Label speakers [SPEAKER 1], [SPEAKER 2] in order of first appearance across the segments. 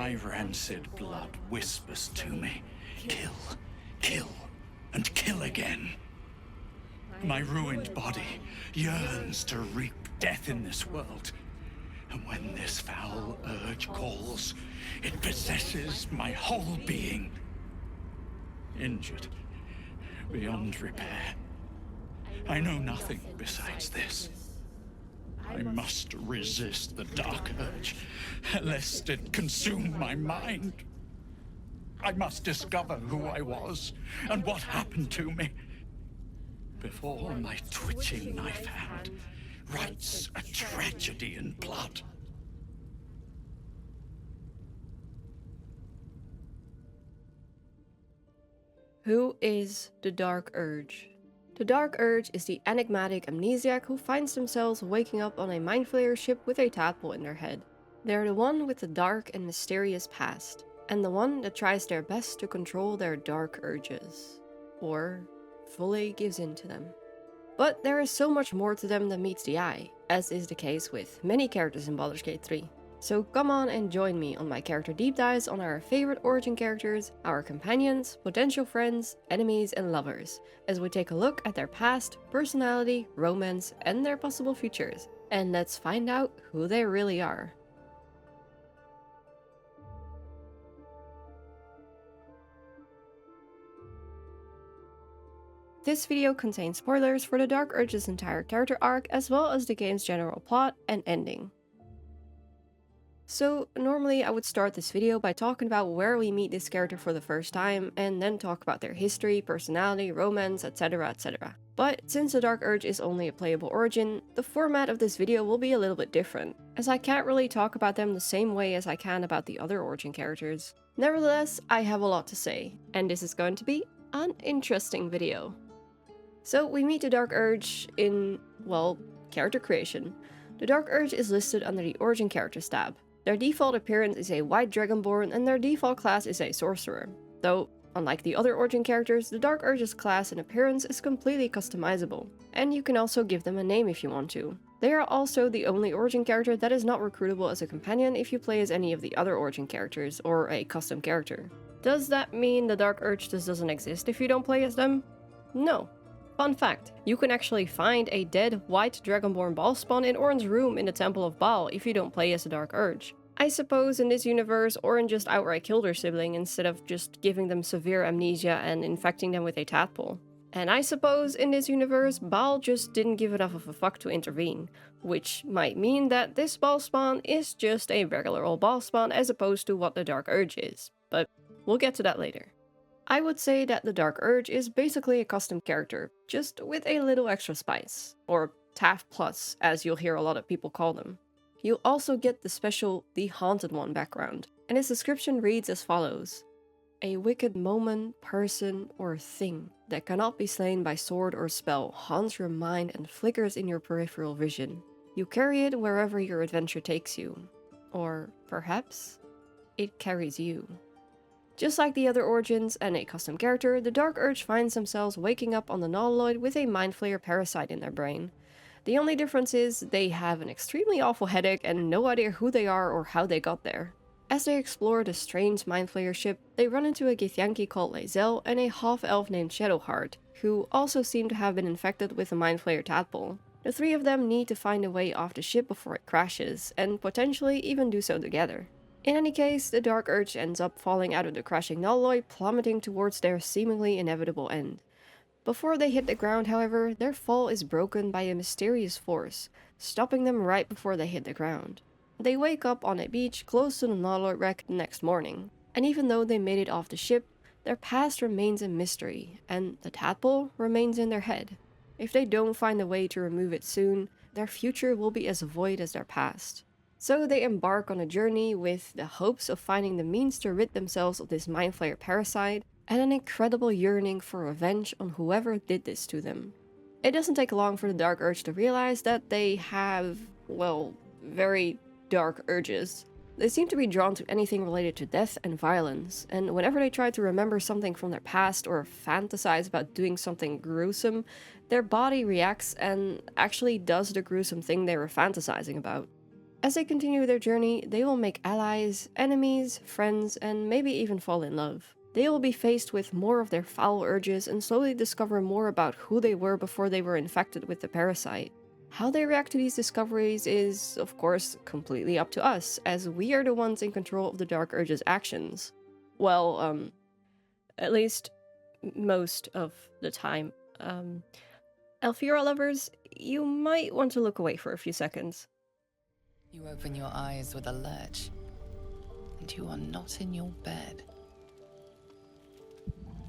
[SPEAKER 1] My rancid blood whispers to me, kill, kill, and kill again. My ruined body yearns to reap death in this world. And when this foul urge calls, it possesses my whole being. Injured, beyond repair. I know nothing besides this. I must resist the dark urge, lest it consume my mind. I must discover who I was and what happened to me before my twitching knife hand writes a tragedy in blood.
[SPEAKER 2] Who is the Dark Urge? The Dark Urge is the enigmatic amnesiac who finds themselves waking up on a Mind Flayer ship with a tadpole in their head. They're the one with the dark and mysterious past, and the one that tries their best to control their dark urges, or fully gives in to them. But there is so much more to them than meets the eye, as is the case with many characters in Baldur's Gate 3. So come on and join me on my character deep dives on our favorite origin characters, our companions, potential friends, enemies and lovers, as we take a look at their past, personality, romance and their possible futures. And let's find out who they really are. This video contains spoilers for the Dark Urge's entire character arc as well as the game's general plot and ending. So normally I would start this video by talking about where we meet this character for the first time and then talk about their history, personality, romance, etc, etc. But since the Dark Urge is only a playable origin, the format of this video will be a little bit different, as I can't really talk about them the same way as I can about the other origin characters. Nevertheless, I have a lot to say, and this is going to be an interesting video. So we meet the Dark Urge in, well, character creation. The Dark Urge is listed under the Origin Characters tab. Their default appearance is a white dragonborn and their default class is a sorcerer. Though, unlike the other Origin characters, the Dark Urge's class and appearance is completely customizable, and you can also give them a name if you want to. They are also the only Origin character that is not recruitable as a companion if you play as any of the other Origin characters or a custom character. Does that mean the Dark Urge just doesn't exist if you don't play as them? No. Fun fact, you can actually find a dead white dragonborn ball spawn in Orin's room in the Temple of Baal if you don't play as the Dark Urge. I suppose in this universe Orin just outright killed her sibling instead of just giving them severe amnesia and infecting them with a tadpole. And I suppose in this universe Baal just didn't give enough of a fuck to intervene, which might mean that this ball spawn is just a regular old ball spawn as opposed to what the Dark Urge is, but we'll get to that later. I would say that the Dark Urge is basically a custom character, just with a little extra spice, or TAF Plus as you'll hear a lot of people call them. You'll also get the special The Haunted One background, and its description reads as follows. A wicked moment, person, or thing that cannot be slain by sword or spell haunts your mind and flickers in your peripheral vision. You carry it wherever your adventure takes you. Or perhaps it carries you. Just like the other origins and a custom character, the Dark Urge finds themselves waking up on the Nautiloid with a Mind Flayer parasite in their brain. The only difference is they have an extremely awful headache and no idea who they are or how they got there. As they explore the strange Mind Flayer ship, they run into a Githyanki called Lae'zel and a half-elf named Shadowheart, who also seem to have been infected with a Mind Flayer tadpole. The three of them need to find a way off the ship before it crashes, and potentially even do so together. In any case, the Dark Urge ends up falling out of the crashing Nautiloid, plummeting towards their seemingly inevitable end. Before they hit the ground, however, their fall is broken by a mysterious force, stopping them right before they hit the ground. They wake up on a beach close to the Nautiloid wreck the next morning, and even though they made it off the ship, their past remains a mystery, and the tadpole remains in their head. If they don't find a way to remove it soon, their future will be as void as their past. So they embark on a journey with the hopes of finding the means to rid themselves of this Mind Flayer parasite, and an incredible yearning for revenge on whoever did this to them. It doesn't take long for the Dark Urge to realize that they have, well, very dark urges. They seem to be drawn to anything related to death and violence, and whenever they try to remember something from their past or fantasize about doing something gruesome, their body reacts and actually does the gruesome thing they were fantasizing about. As they continue their journey, they will make allies, enemies, friends, and maybe even fall in love. They will be faced with more of their foul urges and slowly discover more about who they were before they were infected with the parasite. How they react to these discoveries is, of course, completely up to us, as we are the ones in control of the Dark Urge's actions. Well, at least most of the time. Elfira lovers, you might want to look away for a few seconds.
[SPEAKER 3] You open your eyes with a lurch, and you are not in your bed.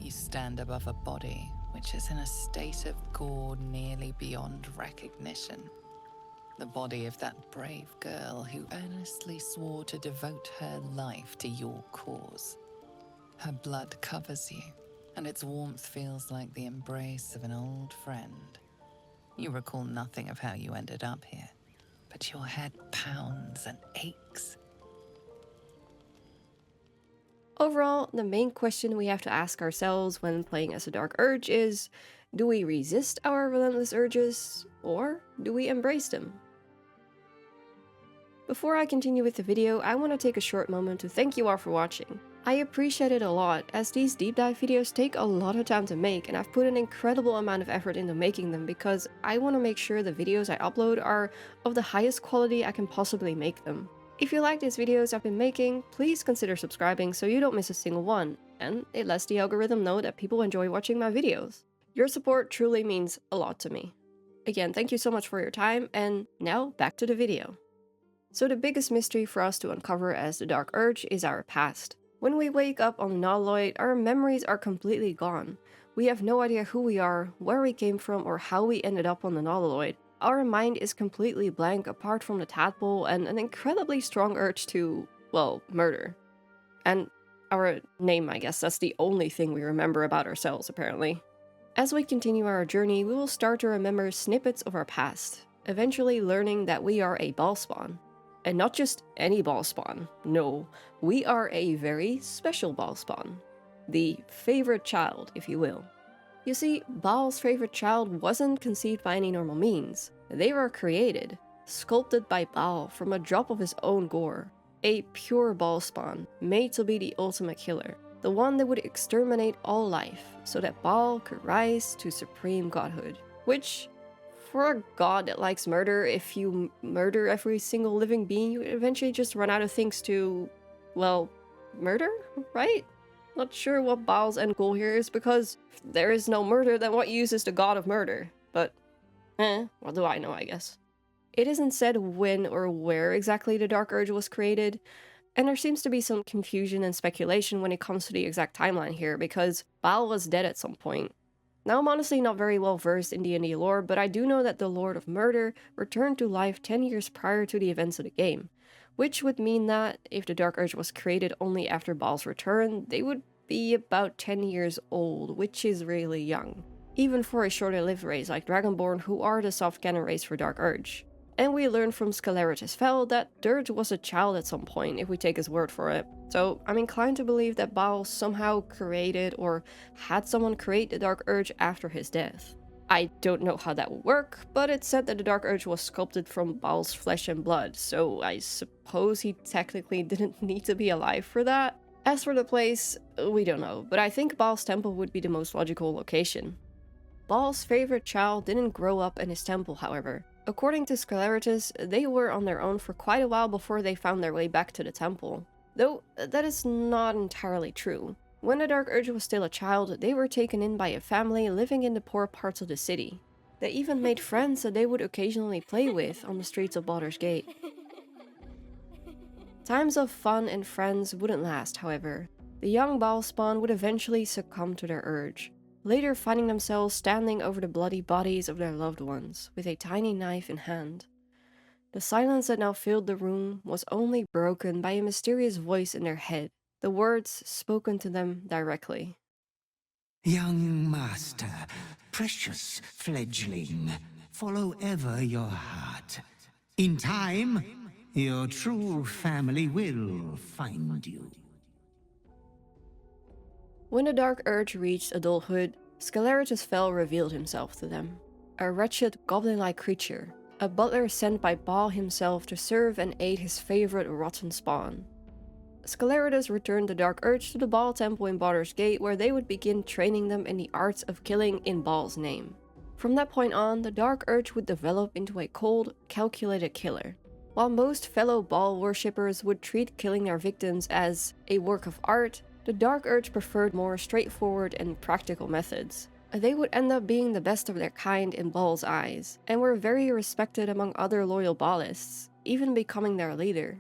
[SPEAKER 3] You stand above a body which is in a state of gore nearly beyond recognition. The body of that brave girl who earnestly swore to devote her life to your cause. Her blood covers you, and its warmth feels like the embrace of an old friend. You recall nothing of how you ended up here, but your head pounds and aches.
[SPEAKER 2] Overall, the main question we have to ask ourselves when playing as a Dark Urge is, do we resist our relentless urges, or do we embrace them? Before I continue with the video, I want to take a short moment to thank you all for watching. I appreciate it a lot, as these deep dive videos take a lot of time to make, and I've put an incredible amount of effort into making them because I want to make sure the videos I upload are of the highest quality I can possibly make them. If you like these videos I've been making, please consider subscribing so you don't miss a single one, and it lets the algorithm know that people enjoy watching my videos. Your support truly means a lot to me. Again, thank you so much for your time, and now back to the video. So the biggest mystery for us to uncover as the Dark Urge is our past. When we wake up on the Nautiloid, our memories are completely gone. We have no idea who we are, where we came from, or how we ended up on the Nautiloid. Our mind is completely blank apart from the tadpole and an incredibly strong urge to, well, murder. And our name, I guess, that's the only thing we remember about ourselves, apparently. As we continue our journey, we will start to remember snippets of our past, eventually learning that we are a ball spawn. And not just any ball spawn, no, we are a very special ball spawn. The favorite child, if you will. You see, Baal's favorite child wasn't conceived by any normal means. They were created, sculpted by Baal from a drop of his own gore. A pure ball spawn, made to be the ultimate killer. The one that would exterminate all life, so that Baal could rise to supreme godhood. Which, for a god that likes murder, if you murder every single living being, you eventually just run out of things to, well, murder, right? Not sure what Baal's end goal here is, because if there is no murder, then what use is the god of murder? But, what do I know, I guess. It isn't said when or where exactly the Dark Urge was created, and there seems to be some confusion and speculation when it comes to the exact timeline here, because Baal was dead at some point. Now, I'm honestly not very well versed in D&D lore, but I do know that the Lord of Murder returned to life 10 years prior to the events of the game, which would mean that, if the Dark Urge was created only after Baal's return, they would be about 10 years old, which is really young. Even for a shorter-lived race like Dragonborn, who are the soft-canon race for Dark Urge. And we learned from Scalaritus Fel that Dirge was a child at some point, if we take his word for it. So I'm inclined to believe that Baal somehow created or had someone create the Dark Urge after his death. I don't know how that would work, but it's said that the Dark Urge was sculpted from Baal's flesh and blood, so I suppose he technically didn't need to be alive for that. As for the place, we don't know, but I think Baal's temple would be the most logical location. Baal's favorite child didn't grow up in his temple, however. According to Scalaritus, they were on their own for quite a while before they found their way back to the temple. Though, that is not entirely true. When the Dark Urge was still a child, they were taken in by a family living in the poor parts of the city. They even made friends that they would occasionally play with on the streets of Baldur's Gate. Times of fun and friends wouldn't last, however. The young Baal spawn would eventually succumb to their urge, later finding themselves standing over the bloody bodies of their loved ones, with a tiny knife in hand. The silence that now filled the room was only broken by a mysterious voice in their head, the words spoken to them directly.
[SPEAKER 4] Young master, precious fledgling, follow ever your heart. In time, your true family will find you.
[SPEAKER 2] When the Dark Urge reached adulthood, Scalaritus Fel revealed himself to them. A wretched, goblin-like creature, a butler sent by Baal himself to serve and aid his favorite rotten spawn. Scleritus returned the Dark Urge to the Baal temple in Baldur's Gate, where they would begin training them in the arts of killing in Baal's name. From that point on, the Dark Urge would develop into a cold, calculated killer. While most fellow Baal worshippers would treat killing their victims as a work of art, the Dark Urge preferred more straightforward and practical methods. They would end up being the best of their kind in Baal's eyes, and were very respected among other loyal Baalists, even becoming their leader.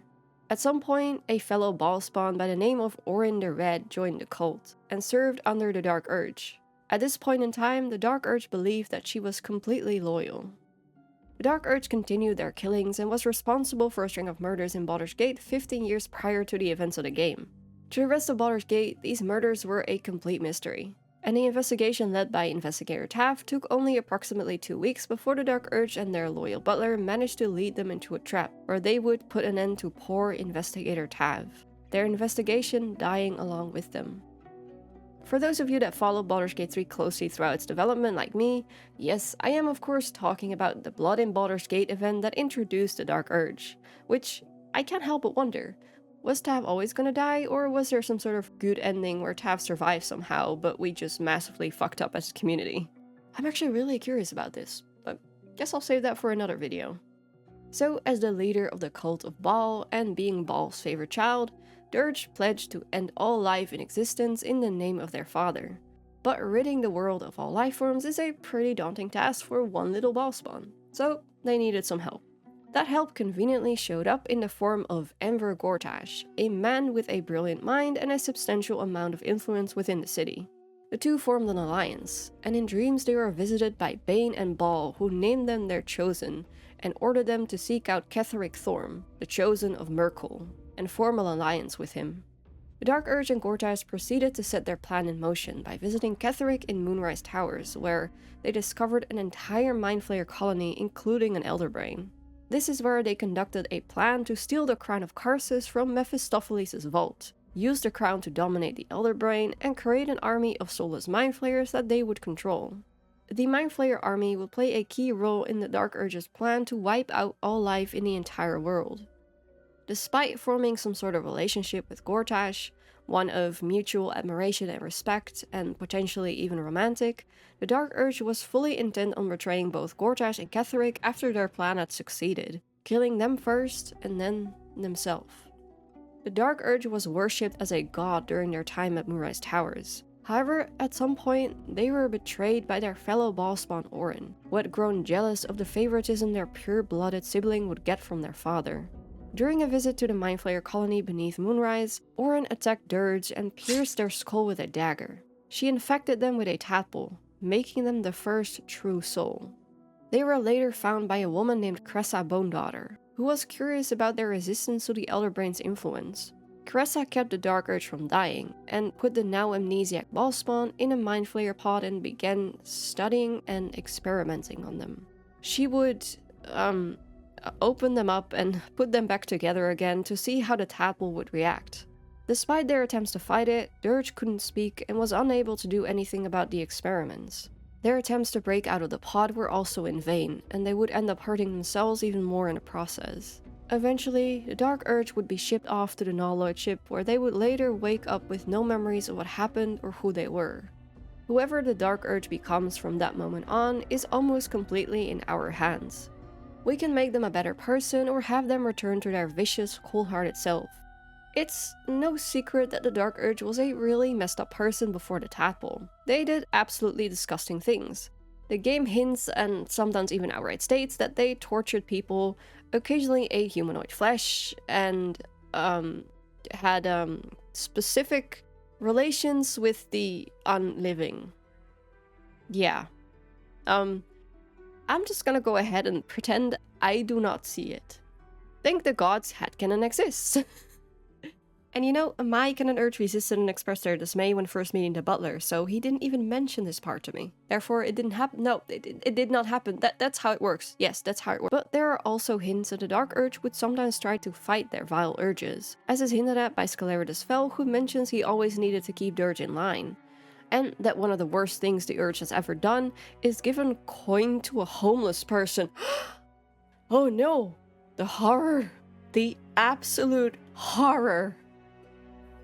[SPEAKER 2] At some point, a fellow Baal spawn by the name of Orin the Red joined the cult, and served under the Dark Urge. At this point in time, the Dark Urge believed that she was completely loyal. The Dark Urge continued their killings and was responsible for a string of murders in Baldur's Gate 15 years prior to the events of the game. To the rest of Baldur's Gate, these murders were a complete mystery, and the investigation led by Investigator Taff took only approximately 2 weeks before the Dark Urge and their loyal butler managed to lead them into a trap, where they would put an end to poor Investigator Tav, their investigation dying along with them. For those of you that follow Baldur's Gate 3 closely throughout its development like me, yes, I am of course talking about the Blood in Baldur's Gate event that introduced the Dark Urge, which I can't help but wonder, was Tav always gonna die, or was there some sort of good ending where Tav survived somehow, but we just massively fucked up as a community? I'm actually really curious about this, but guess I'll save that for another video. So, as the leader of the cult of Baal, and being Baal's favorite child, the Urge pledged to end all life in existence in the name of their father. But ridding the world of all life forms is a pretty daunting task for one little Baal spawn, so they needed some help. That help conveniently showed up in the form of Enver Gortash, a man with a brilliant mind and a substantial amount of influence within the city. The two formed an alliance, and in dreams they were visited by Bane and Baal, who named them their chosen, and ordered them to seek out Ketheric Thorm, the chosen of Merkul, and form an alliance with him. The Dark Urge and Gortash proceeded to set their plan in motion by visiting Ketheric in Moonrise Towers, where they discovered an entire Mind Flayer colony, including an Elder Brain. This is where they conducted a plan to steal the crown of Karsus from Mephistopheles' vault, use the crown to dominate the Elder Brain, and create an army of soulless Mind Flayers that they would control. The Mind Flayer army would play a key role in the Dark Urge's plan to wipe out all life in the entire world. Despite forming some sort of relationship with Gortash, one of mutual admiration and respect, and potentially even romantic, the Dark Urge was fully intent on betraying both Gortash and Ketheric after their plan had succeeded, killing them first and then themselves. The Dark Urge was worshipped as a god during their time at Moonrise Towers. However, at some point, they were betrayed by their fellow Baal spawn Orin, who had grown jealous of the favoritism their pure-blooded sibling would get from their father. During a visit to the Mind Flayer colony beneath Moonrise, Orin attacked Dirge and pierced their skull with a dagger. She infected them with a tadpole, making them the first true soul. They were later found by a woman named Cressa Bonedaughter, who was curious about their resistance to the Elder Brain's influence. Cressa kept the Dark Urge from dying, and put the now amnesiac Baal spawn in a Mind Flayer pod and began studying and experimenting on them. She would, open them up and put them back together again to see how the tadpole would react. Despite their attempts to fight it, Dirge couldn't speak and was unable to do anything about the experiments. Their attempts to break out of the pod were also in vain, and they would end up hurting themselves even more in the process. Eventually, the Dark Urge would be shipped off to the Nalloyd ship, where they would later wake up with no memories of what happened or who they were. Whoever the Dark Urge becomes from that moment on is almost completely in our hands. We can make them a better person or have them return to their vicious, cold-hearted self. It's no secret that the Dark Urge was a really messed up person before the tadpole. They did absolutely disgusting things. The game hints, and sometimes even outright states, that they tortured people, occasionally ate humanoid flesh, and had specific relations with the unliving. Yeah. I'm just gonna go ahead and pretend I do not see it. Think the gods headcanon exists. And you know, my canon Urge resisted and expressed their dismay when first meeting the butler, so he didn't even mention this part to me. Therefore, it didn't happen. No, it did not happen. That's how it works. Yes, that's how it works. But there are also hints that the Dark Urge would sometimes try to fight their vile urges, as is hinted at by Scleritus Fell, who mentions he always needed to keep Dirge in line. And that one of the worst things the Urge has ever done is given coin to a homeless person. Oh no! The horror! The absolute horror!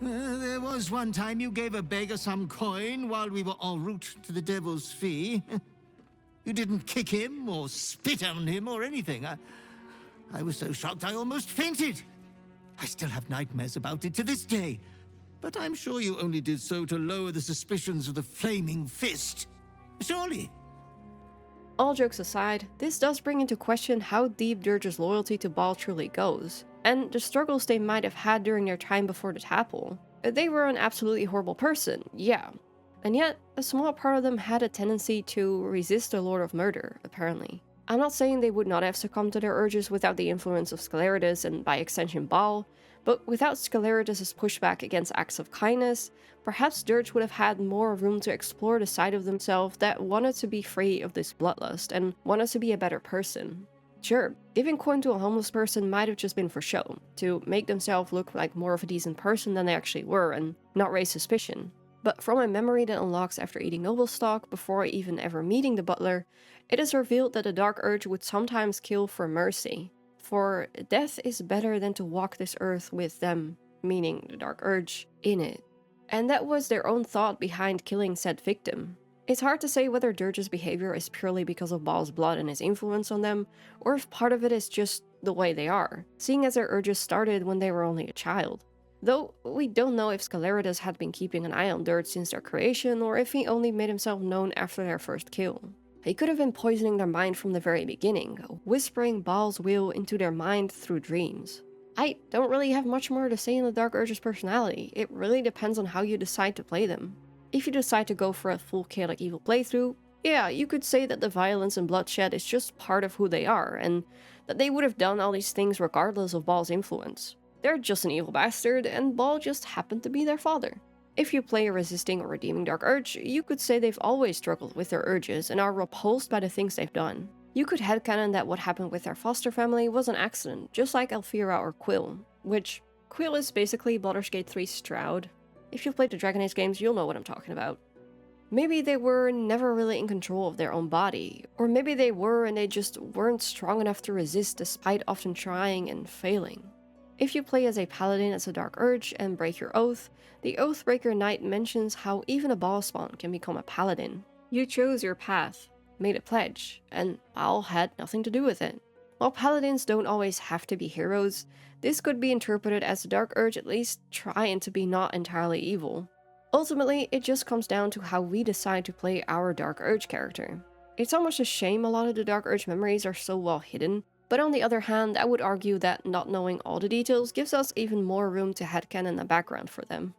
[SPEAKER 4] There was one time you gave a beggar some coin while we were en route to the Devil's Fee. You didn't kick him or spit on him or anything. I was so shocked I almost fainted. I still have nightmares about it to this day. But I'm sure you only did so to lower the suspicions of the Flaming Fist. Surely.
[SPEAKER 2] All jokes aside, this does bring into question how deep Dirge's loyalty to Bal truly goes, and the struggles they might have had during their time before the tadpole. They were an absolutely horrible person, yeah. And yet, a small part of them had a tendency to resist the Lord of Murder, apparently. I'm not saying they would not have succumbed to their urges without the influence of Scleritus and by extension Bal, but without Scleritus' pushback against acts of kindness, perhaps Dirge would have had more room to explore the side of themselves that wanted to be free of this bloodlust and wanted to be a better person. Sure, giving coin to a homeless person might have just been for show, to make themselves look like more of a decent person than they actually were and not raise suspicion. But from a memory that unlocks after eating noble stock before even ever meeting the butler, it is revealed that the Dark Urge would sometimes kill for mercy. For death is better than to walk this earth with them, meaning the Dark Urge, in it. And that was their own thought behind killing said victim. It's hard to say whether Dirge's behavior is purely because of Bal's blood and his influence on them, or if part of it is just the way they are, seeing as their urges started when they were only a child. Though we don't know if Scleritus had been keeping an eye on Dirge since their creation, or if he only made himself known after their first kill. He could have been poisoning their mind from the very beginning, whispering Bal's will into their mind through dreams. I don't really have much more to say in the Dark Urge's personality. It really depends on how you decide to play them. If you decide to go for a full chaotic evil playthrough, yeah, you could say that the violence and bloodshed is just part of who they are, and that they would have done all these things regardless of Bal's influence. They're just an evil bastard, and Bal just happened to be their father. If you play a resisting or redeeming Dark Urge, you could say they've always struggled with their urges and are repulsed by the things they've done. You could headcanon that what happened with their foster family was an accident, just like Alfira or Quill, which Quill is basically Baldur's Gate 3's Stroud. If you've played the Dragon Age games, you'll know what I'm talking about. Maybe they were never really in control of their own body, or maybe they were and they just weren't strong enough to resist despite often trying and failing. If you play as a paladin as a Dark Urge and break your oath, the Oathbreaker Knight mentions how even a Bal spawn can become a paladin. You chose your path, made a pledge, and Bal had nothing to do with it. While paladins don't always have to be heroes, this could be interpreted as the Dark Urge at least trying to be not entirely evil. Ultimately, it just comes down to how we decide to play our Dark Urge character. It's almost a shame a lot of the Dark Urge memories are so well hidden, but on the other hand, I would argue that not knowing all the details gives us even more room to headcanon the background for them.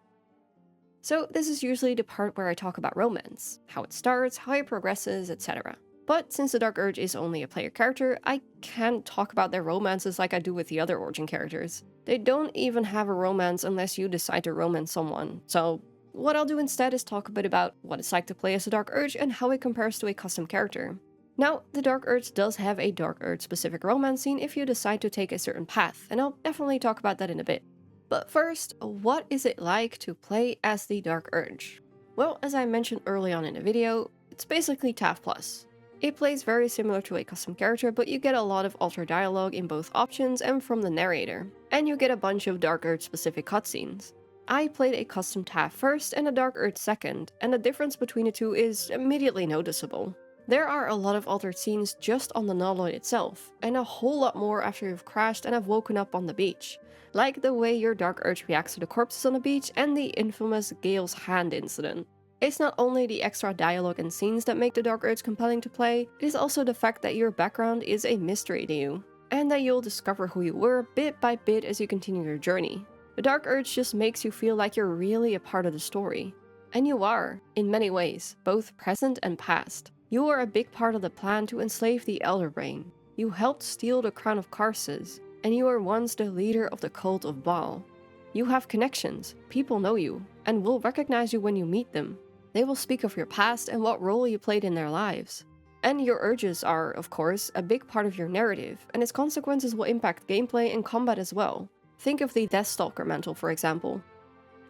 [SPEAKER 2] So this is usually the part where I talk about romance, how it starts, how it progresses, etc. But since the Dark Urge is only a player character, I can't talk about their romances like I do with the other Origin characters. They don't even have a romance unless you decide to romance someone, so what I'll do instead is talk a bit about what it's like to play as a Dark Urge and how it compares to a custom character. Now, the Dark Urge does have a Dark Urge specific romance scene if you decide to take a certain path, and I'll definitely talk about that in a bit. But first, what is it like to play as the Dark Urge? Well, as I mentioned early on in the video, it's basically TAF+. It plays very similar to a custom character, but you get a lot of altered dialogue in both options and from the narrator, and you get a bunch of Dark Urge specific cutscenes. I played a custom TAF first and a Dark Urge second, and the difference between the two is immediately noticeable. There are a lot of altered scenes just on the Nulloid itself, and a whole lot more after you've crashed and have woken up on the beach. Like the way your Dark Urge reacts to the corpses on the beach and the infamous Gale's Hand incident. It's not only the extra dialogue and scenes that make the Dark Urge compelling to play, it is also the fact that your background is a mystery to you, and that you'll discover who you were bit by bit as you continue your journey. The Dark Urge just makes you feel like you're really a part of the story. And you are, in many ways, both present and past. You are a big part of the plan to enslave the Elder Brain. You helped steal the crown of Karsus, and you were once the leader of the cult of Bal. You have connections, people know you, and will recognize you when you meet them. They will speak of your past and what role you played in their lives. And your urges are, of course, a big part of your narrative, and its consequences will impact gameplay and combat as well. Think of the Deathstalker mantle, for example.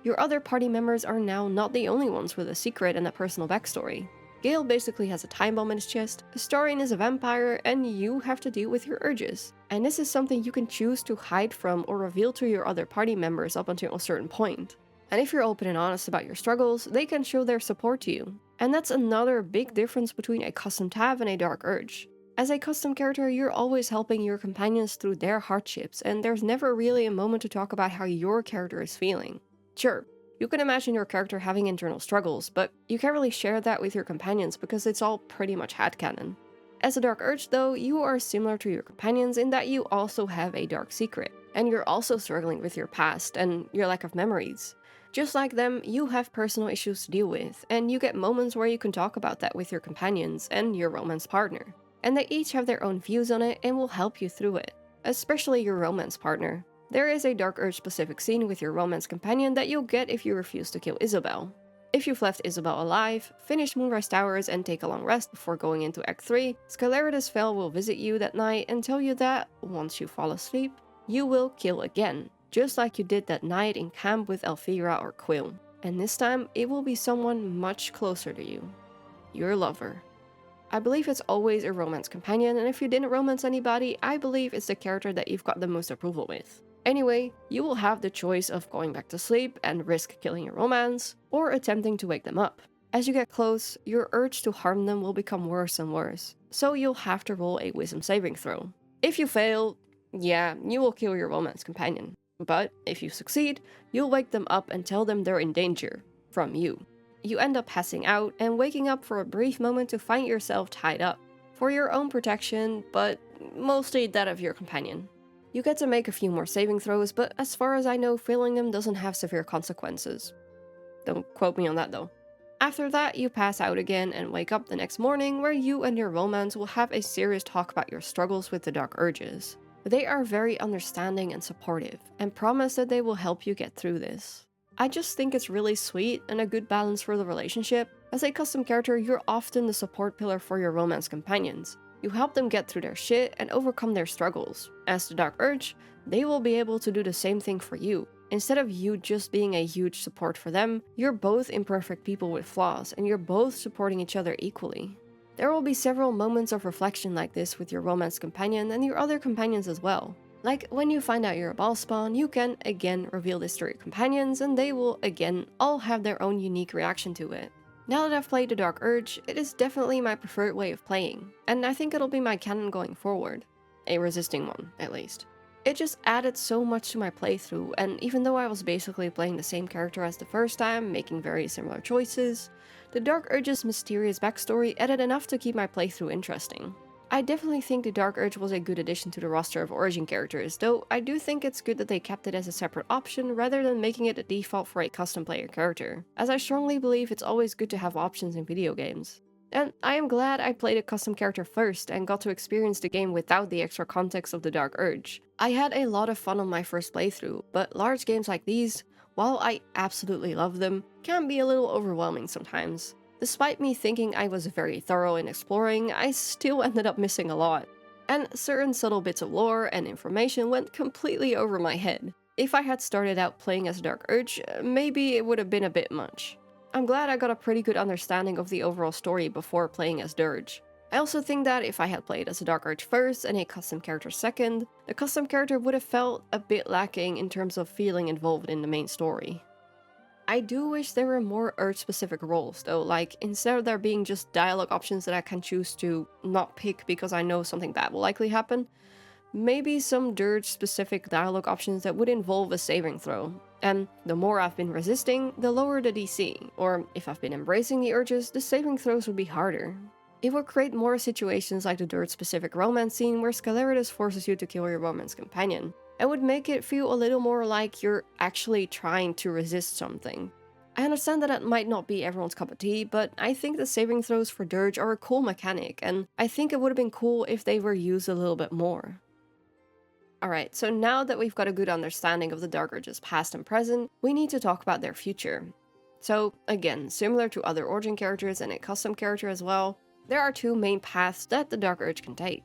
[SPEAKER 2] Your other party members are now not the only ones with a secret and a personal backstory. Gale basically has a time bomb in his chest, Astarion is a vampire, and you have to deal with your urges. And this is something you can choose to hide from or reveal to your other party members up until a certain point. And if you're open and honest about your struggles, they can show their support to you. And that's another big difference between a custom tab and a dark urge. As a custom character, you're always helping your companions through their hardships, and there's never really a moment to talk about how your character is feeling. Sure, you can imagine your character having internal struggles, but you can't really share that with your companions because it's all pretty much headcanon. As a dark urge though, you are similar to your companions in that you also have a dark secret, and you're also struggling with your past and your lack of memories. Just like them, you have personal issues to deal with, and you get moments where you can talk about that with your companions and your romance partner. And they each have their own views on it and will help you through it, especially your romance partner. There is a dark urge specific scene with your romance companion that you'll get if you refuse to kill Isabel. If you've left Isabel alive, finish Moonrise Towers and take a long rest before going into Act 3, Scalarius Fel will visit you that night and tell you that, once you fall asleep, you will kill again, just like you did that night in camp with Elvira or Quill. And this time, it will be someone much closer to you. Your lover. I believe it's always a romance companion, and if you didn't romance anybody, I believe it's the character that you've got the most approval with. Anyway, you will have the choice of going back to sleep and risk killing your romance, or attempting to wake them up. As you get close, your urge to harm them will become worse and worse, so you'll have to roll a wisdom saving throw. If you fail, yeah, you will kill your romance companion. But if you succeed, you'll wake them up and tell them they're in danger. From you. You end up passing out and waking up for a brief moment to find yourself tied up. For your own protection, but mostly that of your companion. You get to make a few more saving throws, but as far as I know, failing them doesn't have severe consequences. Don't quote me on that though. After that, you pass out again and wake up the next morning where you and your romance will have a serious talk about your struggles with the dark urges. They are very understanding and supportive, and promise that they will help you get through this. I just think it's really sweet and a good balance for the relationship. As a custom character, you're often the support pillar for your romance companions. You help them get through their shit and overcome their struggles. As the dark urge, they will be able to do the same thing for you. Instead of you just being a huge support for them, you're both imperfect people with flaws, and you're both supporting each other equally. There will be several moments of reflection like this with your romance companion and your other companions as well. Like, when you find out you're a ball spawn, you can again reveal this to your companions, and they will again all have their own unique reaction to it. Now that I've played the Dark Urge, it is definitely my preferred way of playing, and I think it'll be my canon going forward. A resisting one, at least. It just added so much to my playthrough, and even though I was basically playing the same character as the first time, making very similar choices, the Dark Urge's mysterious backstory added enough to keep my playthrough interesting. I definitely think the Dark Urge was a good addition to the roster of origin characters, though I do think it's good that they kept it as a separate option rather than making it a default for a custom player character, as I strongly believe it's always good to have options in video games. And I am glad I played a custom character first and got to experience the game without the extra context of the Dark Urge. I had a lot of fun on my first playthrough, but large games like these, while I absolutely love them, can be a little overwhelming sometimes. Despite me thinking I was very thorough in exploring, I still ended up missing a lot. And certain subtle bits of lore and information went completely over my head. If I had started out playing as Dark Urge, maybe it would have been a bit much. I'm glad I got a pretty good understanding of the overall story before playing as Dirge. I also think that if I had played as a Dark Urge first and a custom character second, the custom character would have felt a bit lacking in terms of feeling involved in the main story. I do wish there were more Urge-specific roles though, like instead of there being just dialogue options that I can choose to not pick because I know something bad will likely happen, maybe some Dirge-specific dialogue options that would involve a saving throw. And the more I've been resisting, the lower the DC, or if I've been embracing the urges, the saving throws would be harder. It would create more situations like the Dirge-specific romance scene where Scalarius forces you to kill your romance companion, and would make it feel a little more like you're actually trying to resist something. I understand that that might not be everyone's cup of tea, but I think the saving throws for Dirge are a cool mechanic, and I think it would have been cool if they were used a little bit more. Alright, so now that we've got a good understanding of the Dark Urge's past and present, we need to talk about their future. So, again, similar to other origin characters and a custom character as well, there are two main paths that the Dark Urge can take.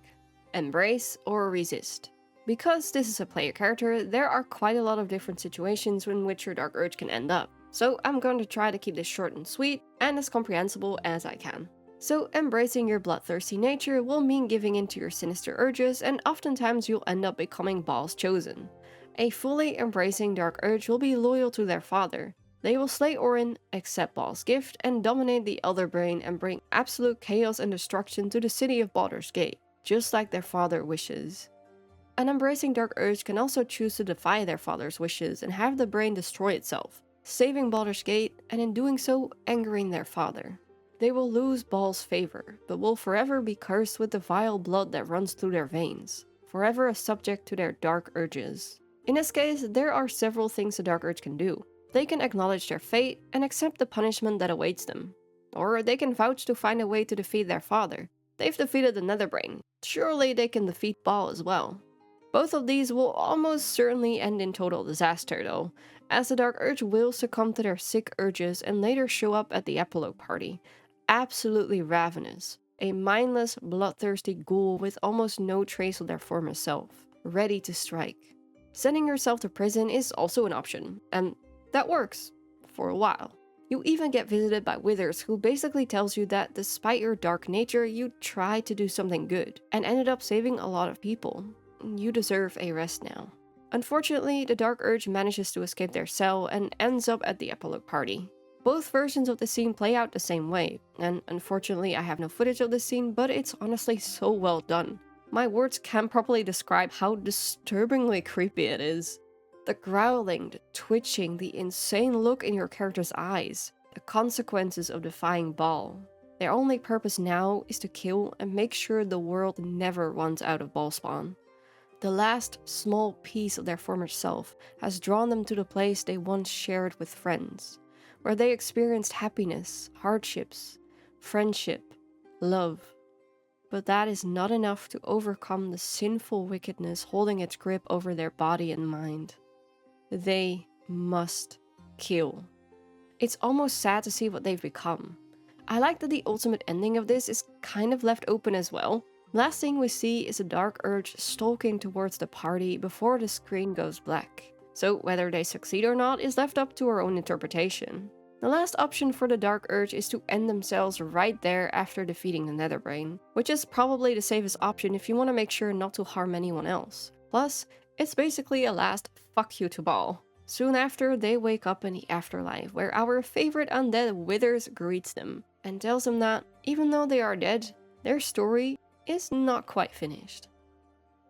[SPEAKER 2] Embrace or resist. Because this is a player character, there are quite a lot of different situations in which your Dark Urge can end up, so I'm going to try to keep this short and sweet and as comprehensible as I can. So embracing your bloodthirsty nature will mean giving in to your sinister urges, and oftentimes you'll end up becoming Baal's chosen. A fully embracing dark urge will be loyal to their father. They will slay Orin, accept Baal's gift, and dominate the Elder Brain and bring absolute chaos and destruction to the city of Baldur's Gate, just like their father wishes. An embracing dark urge can also choose to defy their father's wishes and have the brain destroy itself, saving Baldur's Gate, and in doing so, angering their father. They will lose Baal's favor, but will forever be cursed with the vile blood that runs through their veins, forever a subject to their dark urges. In this case, there are several things the dark urge can do. They can acknowledge their fate and accept the punishment that awaits them. Or they can vouch to find a way to defeat their father. They've defeated the Netherbrain. Surely they can defeat Baal as well. Both of these will almost certainly end in total disaster though, as the dark urge will succumb to their sick urges and later show up at the epilogue party. Absolutely ravenous. A mindless, bloodthirsty ghoul with almost no trace of their former self, ready to strike. Sending yourself to prison is also an option, and that works. For a while. You even get visited by withers who basically tells you that despite your dark nature, you tried to do something good, and ended up saving a lot of people. You deserve a rest now. Unfortunately, the dark urge manages to escape their cell and ends up at the epilogue party. Both versions of the scene play out the same way, and unfortunately I have no footage of this scene, but it's honestly so well done. My words can't properly describe how disturbingly creepy it is. The growling, the twitching, the insane look in your character's eyes, the consequences of defying Baal. Their only purpose now is to kill and make sure the world never runs out of Baalspawn. The last small piece of their former self has drawn them to the place they once shared with friends, where they experienced happiness, hardships, friendship, love. But that is not enough to overcome the sinful wickedness holding its grip over their body and mind. They must kill. It's almost sad to see what they've become. I like that the ultimate ending of this is kind of left open as well. Last thing we see is a dark urge stalking towards the party before the screen goes black. So whether they succeed or not is left up to our own interpretation. The last option for the dark urge is to end themselves right there after defeating the Netherbrain, which is probably the safest option if you want to make sure not to harm anyone else. Plus, it's basically a last fuck you to Baal. Soon after, they wake up in the afterlife, where our favorite undead Withers greets them, and tells them that, even though they are dead, their story is not quite finished.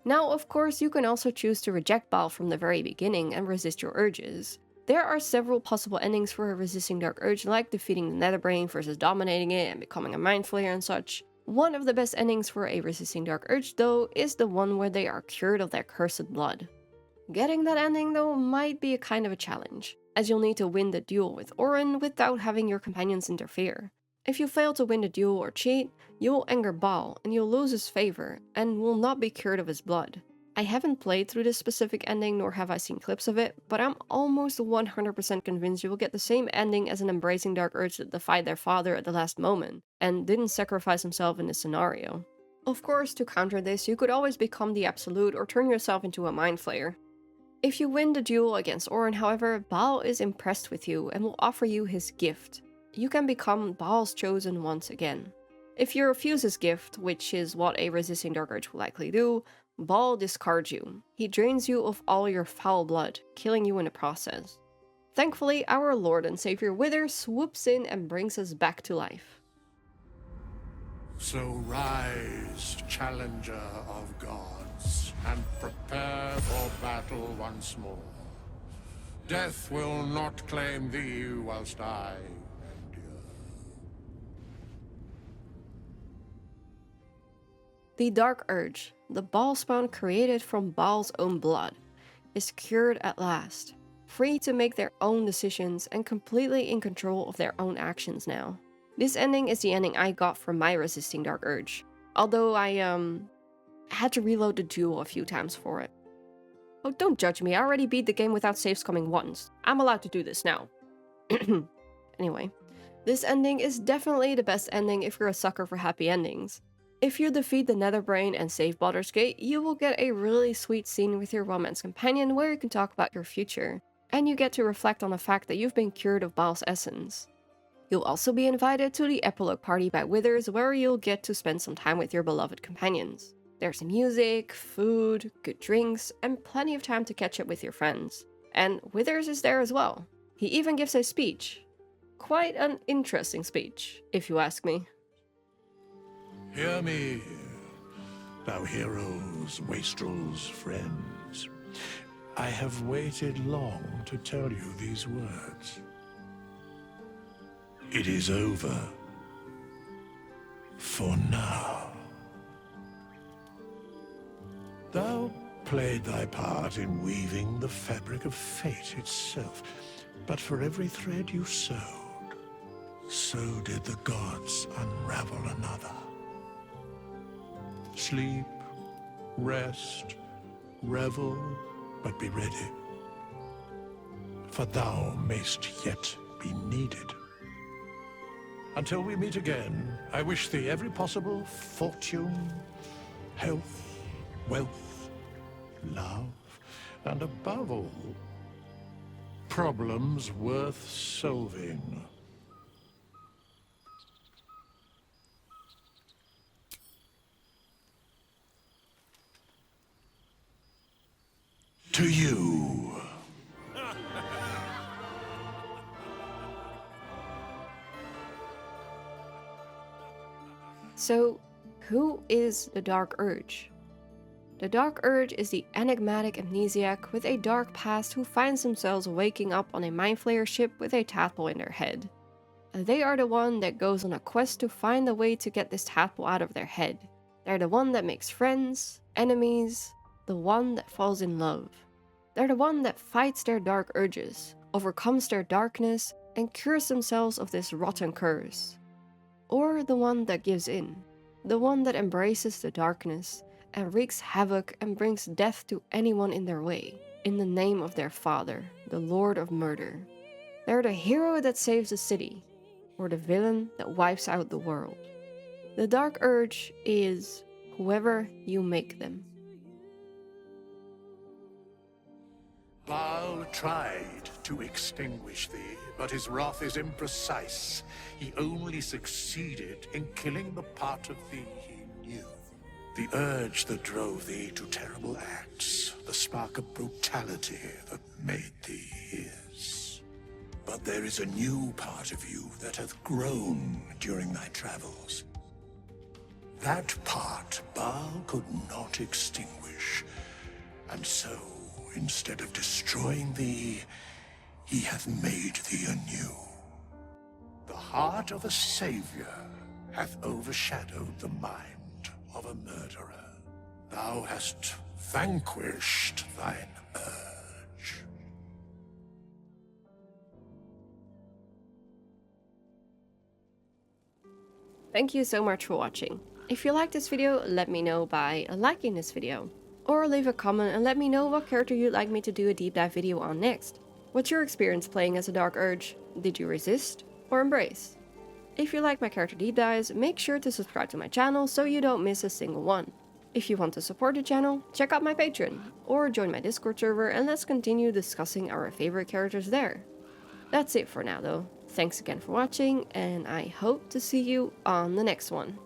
[SPEAKER 2] Now, of course, you can also choose to reject Baal from the very beginning and resist your urges. There are several possible endings for a resisting dark urge, like defeating the Netherbrain versus dominating it and becoming a Mind Flayer and such. One of the best endings for a resisting dark urge, though, is the one where they are cured of their cursed blood. Getting that ending, though, might be a kind of a challenge, as you'll need to win the duel with Orin without having your companions interfere. If you fail to win the duel or cheat, you will anger Baal and you'll lose his favor, and will not be cured of his blood. I haven't played through this specific ending, nor have I seen clips of it, but I'm almost 100% convinced you will get the same ending as an embracing dark urge that defied their father at the last moment, and didn't sacrifice himself in this scenario. Of course, to counter this, you could always become the Absolute or turn yourself into a Mind Flayer. If you win the duel against Orin, however, Baal is impressed with you and will offer you his gift. You can become Baal's chosen once again. If you refuse his gift, which is what a resisting dark urge will likely do, Baal discards you. He drains you of all your foul blood, killing you in the process. Thankfully, our Lord and Savior Wither swoops in and brings us back to life.
[SPEAKER 5] So rise, challenger of gods, and prepare for battle once more. Death will not claim thee whilst I endure.
[SPEAKER 2] The Dark Urge, the Baalspawn created from Baal's own blood, is cured at last, free to make their own decisions and completely in control of their own actions now. This ending is the ending I got from my resisting dark urge, although I had to reload the duel a few times for it. Oh, don't judge me, I already beat the game without saves coming once. I'm allowed to do this now. Anyway, this ending is definitely the best ending if you're a sucker for happy endings. If you defeat the Netherbrain and save Baldur's Gate, you will get a really sweet scene with your romance companion where you can talk about your future, and you get to reflect on the fact that you've been cured of Baal's essence. You'll also be invited to the epilogue party by Withers, where you'll get to spend some time with your beloved companions. There's music, food, good drinks, and plenty of time to catch up with your friends. And Withers is there as well. He even gives a speech. Quite an interesting speech, if you ask me.
[SPEAKER 5] Hear me, thou heroes, wastrels, friends. I have waited long to tell you these words. It is over. For now. Thou played thy part in weaving the fabric of fate itself, but for every thread you sewed, so did the gods unravel another. Sleep, rest, revel, but be ready, for thou mayst yet be needed. Until we meet again, I wish thee every possible fortune, health, wealth, love, and above all, problems worth solving. To you.
[SPEAKER 2] So, who is the Dark Urge? The Dark Urge is the enigmatic amnesiac with a dark past who finds themselves waking up on a Mind Flayer ship with a tadpole in their head. They are the one that goes on a quest to find a way to get this tadpole out of their head. They're the one that makes friends, enemies, the one that falls in love. They're the one that fights their dark urges, overcomes their darkness, and cures themselves of this rotten curse. Or the one that gives in, the one that embraces the darkness and wreaks havoc and brings death to anyone in their way, in the name of their father, the Lord of Murder. They're the hero that saves the city, or the villain that wipes out the world. The Dark Urge is whoever you make them.
[SPEAKER 5] Baal tried to extinguish thee, but his wrath is imprecise. He only succeeded in killing the part of thee he knew. The urge that drove thee to terrible acts, the spark of brutality that made thee his. But there is a new part of you that hath grown during thy travels. That part Baal could not extinguish, and so, instead of destroying thee, he hath made thee anew. The heart of a savior hath overshadowed the mind of a murderer. Thou hast vanquished thine urge.
[SPEAKER 2] Thank you so much for watching. If you liked this video, let me know by liking this video. Or leave a comment and let me know what character you'd like me to do a deep dive video on next. What's your experience playing as a Dark Urge? Did you resist or embrace? If you like my character deep dives, make sure to subscribe to my channel so you don't miss a single one. If you want to support the channel, check out my Patreon, or join my Discord server and let's continue discussing our favorite characters there. That's it for now though. Thanks again for watching, and I hope to see you on the next one.